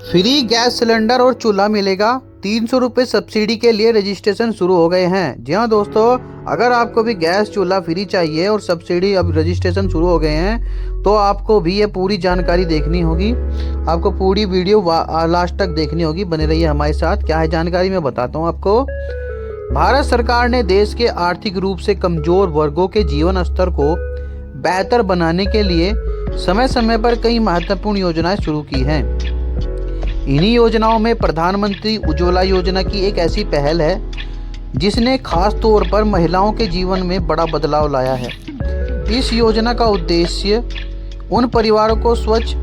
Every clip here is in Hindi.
फ्री गैस सिलेंडर और चूल्हा मिलेगा। 300 रुपये सब्सिडी के लिए रजिस्ट्रेशन शुरू हो गए हैं। जी हाँ दोस्तों, अगर आपको भी गैस चूल्हा फ्री चाहिए और सब्सिडी अब रजिस्ट्रेशन शुरू हो गए हैं तो आपको भी ये पूरी जानकारी देखनी होगी। आपको पूरी वीडियो लास्ट तक देखनी होगी। बने रहिए हमारे साथ। क्या है जानकारी, मैं बताता हूँ आपको। भारत सरकार ने देश के आर्थिक रूप से कमजोर वर्गों के जीवन स्तर को बेहतर बनाने के लिए समय समय पर कई महत्वपूर्ण योजनाएं शुरू की हैं। इन्हीं योजनाओं में प्रधानमंत्री उज्ज्वला योजना की एक ऐसी पहल है जिसने खास तौर पर महिलाओं के जीवन में बड़ा बदलाव लाया है। इस योजना का उद्देश्य उन परिवारों को स्वच्छ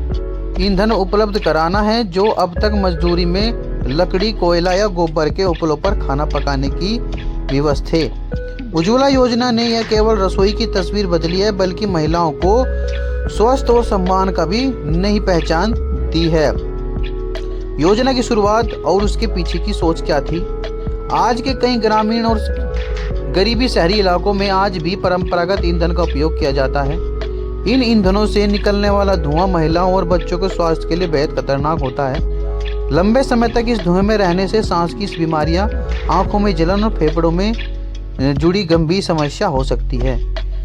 ईंधन उपलब्ध कराना है जो अब तक मजदूरी में लकड़ी, कोयला या गोबर के उपलों पर खाना पकाने की विवश थे। उज्ज्वला योजना ने यह केवल रसोई की तस्वीर बदली है, बल्कि महिलाओं को स्वस्थ और सम्मान का भी नई पहचान दी है। योजना की शुरुआत और उसके पीछे की सोच क्या थी? आज के कई ग्रामीण और गरीबी शहरी इलाकों में आज भी परंपरागत ईंधन का उपयोग किया जाता है। इन ईंधनों से निकलने वाला धुआं महिलाओं और बच्चों के स्वास्थ्य के लिए बेहद खतरनाक होता है। लंबे समय तक इस धुएं में रहने से सांस की बीमारियां, आंखों में जलन और फेफड़ों में जुड़ी गंभीर समस्या हो सकती है।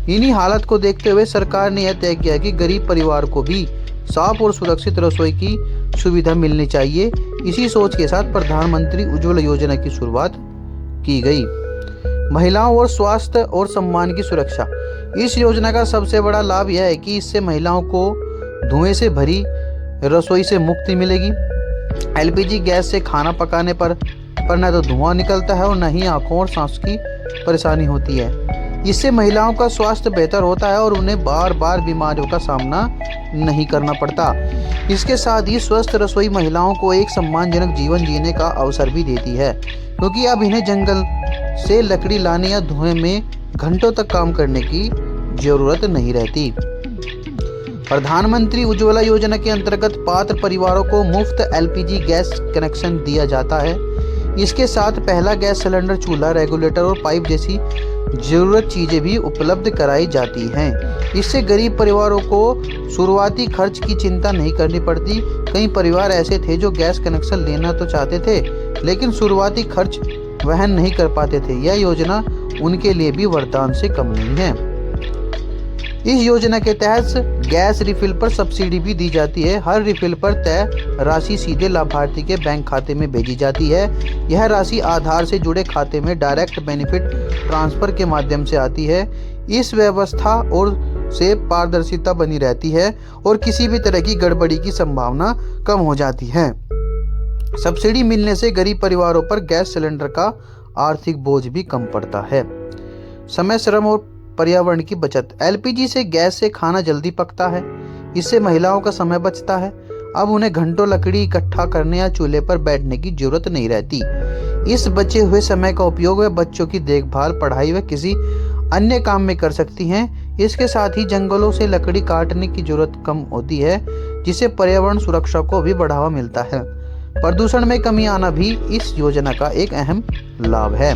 इन्हीं हालत को देखते हुए सरकार ने यह तय किया कि गरीब परिवार को भी साफ और सुरक्षित रसोई की सुविधा मिलनी चाहिए। इसी सोच के साथ प्रधानमंत्री उज्ज्वला योजना की शुरुआत की गई। महिलाओं और स्वास्थ्य और सम्मान की सुरक्षा। इस योजना का सबसे बड़ा लाभ यह है कि इससे महिलाओं को धुएं से भरी रसोई से मुक्ति मिलेगी। एलपीजी गैस से खाना पकाने पर न तो धुआं निकलता है और न ही आंखों और सांस की परेशानी होती है। इससे महिलाओं का स्वास्थ्य बेहतर होता है और उन्हें बार बार बीमारियों का सामना नहीं करना पड़ता। इसके साथ ही स्वस्थ रसोई महिलाओं को एक सम्मानजनक जीवन जीने का अवसर भी देती है, क्योंकि अब इन्हें जंगल से लकड़ी लाने या धुएं में घंटों तक काम करने की जरूरत नहीं रहती। प्रधानमंत्री उज्ज्वला योजना के अंतर्गत पात्र परिवारों को मुफ्त एलपीजी गैस कनेक्शन दिया जाता है। इसके साथ पहला गैस सिलेंडर, चूल्हा, रेगुलेटर और पाइप जैसी जरूरत चीजें भी उपलब्ध कराई जाती हैं। इससे गरीब परिवारों को शुरुआती खर्च की चिंता नहीं करनी पड़ती। कई परिवार ऐसे थे जो गैस कनेक्शन लेना तो चाहते थे, लेकिन शुरुआती खर्च वहन नहीं कर पाते थे। यह योजना उनके लिए भी वरदान से कम नहीं है। इस योजना के तहत गैस रिफिल पर सब्सिडी भी दी जाती है। हर रिफिल पर तय राशि सीधे लाभार्थी के बैंक खाते में भेजी जाती है। यह राशि आधार से जुड़े खाते में डायरेक्ट बेनिफिट ट्रांसफर के माध्यम से आती है। इस व्यवस्था और से पारदर्शिता बनी रहती है और किसी भी तरह की गड़बड़ी की संभावना कम हो जाती है। सब्सिडी मिलने से गरीब परिवारों पर गैस सिलेंडर का आर्थिक बोझ भी कम पड़ता है। समय, श्रम और पर्यावरण की बचत। एलपीजी से गैस से खाना जल्दी पकता है। इससे महिलाओं का समय बचता है। अब उन्हें घंटों लकड़ी इकट्ठा करने या चूल्हे पर बैठने की जरूरत नहीं रहती। इस बचे हुए समय का उपयोग वे बच्चों की देखभाल, पढ़ाई व किसी अन्य काम में कर सकती हैं। इसके साथ ही जंगलों से लकड़ी काटने की जरूरत कम होती है, जिससे पर्यावरण सुरक्षा को भी बढ़ावा मिलता है। प्रदूषण में कमी आना भी इस योजना का एक अहम लाभ है।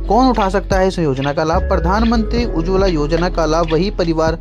कौन उठा सकता है इस योजना का लाभ? प्रधानमंत्री उज्ज्वला योजना का लाभ वही परिवार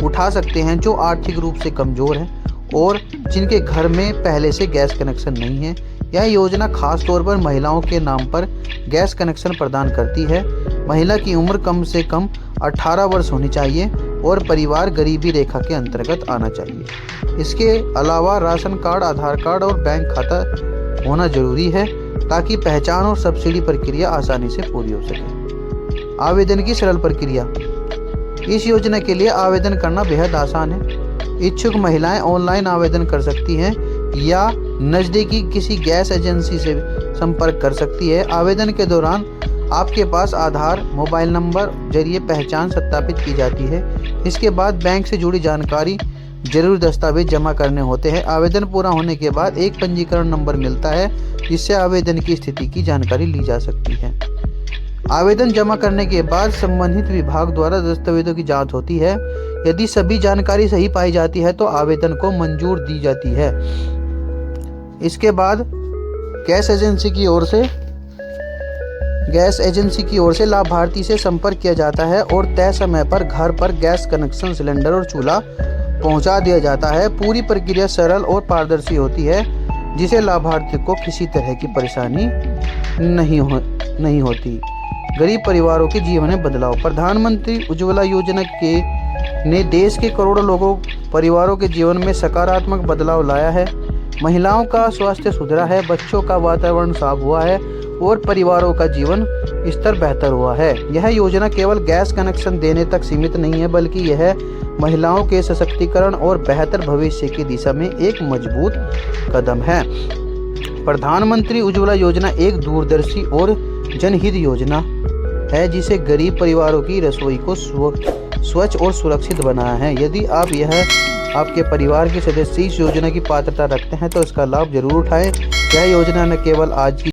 उठा सकते हैं जो आर्थिक रूप से कमजोर हैं और जिनके घर में पहले से गैस कनेक्शन नहीं है। यह योजना खास तौर पर महिलाओं के नाम पर गैस कनेक्शन प्रदान करती है। महिला की उम्र कम से कम 18 वर्ष होनी चाहिए और परिवार गरीबी रेखा के अंतर्गत आना चाहिए। इसके अलावा राशन कार्ड, आधार कार्ड और बैंक खाता होना जरूरी है ताकि पहचान और सब्सिडी प्रक्रिया आसानी से पूरी हो सके। आवेदन की सरल प्रक्रिया। इस योजना के लिए आवेदन करना बेहद आसान है। इच्छुक महिलाएं ऑनलाइन आवेदन कर सकती हैं या नज़दीकी किसी गैस एजेंसी से संपर्क कर सकती है। आवेदन के दौरान आपके पास आधार, मोबाइल नंबर जरिए पहचान सत्यापित की जाती है। इसके बाद बैंक से जुड़ी जानकारी, जरूरी दस्तावेज जमा करने होते हैं। आवेदन पूरा होने के बाद एक पंजीकरण नंबर मिलता है, जिससे आवेदन की स्थिति की जानकारी ली जा सकती है। आवेदन जमा करने के बाद संबंधित विभाग द्वारा दस्तावेजों की जांच होती है। यदि सभी जानकारी सही पाई जाती है तो आवेदन को मंजूर दी जाती है। इसके बाद गैस एजेंसी की ओर से लाभार्थी से संपर्क किया जाता है और तय समय पर घर पर गैस कनेक्शन, सिलेंडर और चूल्हा पहुंचा दिया जाता है। पूरी प्रक्रिया सरल और पारदर्शी होती है, जिसे लाभार्थी को किसी तरह की परेशानी नहीं होती। गरीब परिवारों के जीवन में बदलाव। प्रधानमंत्री उज्ज्वला योजना ने देश के करोड़ों परिवारों के जीवन में सकारात्मक बदलाव लाया है। महिलाओं का स्वास्थ्य सुधरा है, बच्चों का वातावरण साफ हुआ है और परिवारों का जीवन स्तर बेहतर हुआ है। यह योजना केवल गैस कनेक्शन देने तक सीमित नहीं है, बल्कि यह महिलाओं के सशक्तिकरण और बेहतर भविष्य की दिशा में एक मजबूत कदम है। प्रधानमंत्री उज्ज्वला योजना एक दूरदर्शी और जनहित योजना है, जिसे गरीब परिवारों की रसोई को स्वच्छ और सुरक्षित बनाया है। यदि आपके परिवार के सदस्य इस योजना की पात्रता रखते हैं तो इसका लाभ जरूर उठाएं। यह योजना न केवल आज की